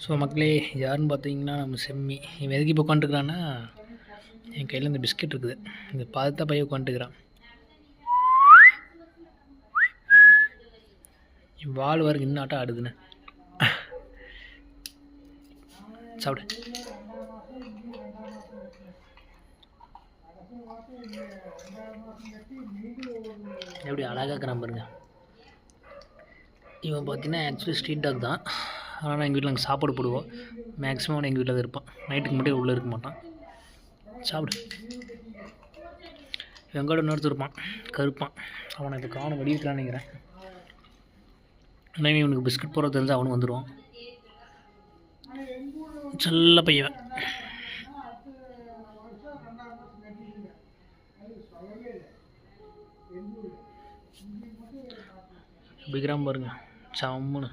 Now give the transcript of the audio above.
So மக்களே, யாருன்னு பார்த்தீங்கன்னா நம்ம செம்மி. இவன் எதுக்கு இப்போ உட்காந்துருக்குறான்னா, என் கையில் இந்த பிஸ்கெட் இருக்குது, இந்த பார்த்த பையன் உட்காந்துக்கிறான். வால் வரைக்கும் இன்னும் ஆட்டம் ஆடுதுன்னு சாப்பிடு. எப்படி அழகாக்குறான் பாருங்க. இவன் பார்த்தீங்கன்னா ஆக்சுவலி ஸ்ட்ரீட் டாக் தான். ஆனால் எங்கள் வீட்டில் நாங்கள் சாப்பாடு போடுவோம். மேக்ஸிமம் அவன் எங்கள் வீட்டில் தான் இருப்பான். நைட்டுக்கு மட்டும் உள்ளே இருக்க மாட்டான். சாப்பிடு. வெங்காயம் இன்னொருத்தர் இருப்பான், கருப்பான். அவனை இப்போ காணும் வடிவத்துலான்னு நினைக்கிறேன். ஆனால் இவனுக்கு பிஸ்கட் போடுறது தெரிஞ்சு அவனும் வந்துடுவான். செல்ல பையன். பிக்ராம் பாருங்க, சம்முன்னு.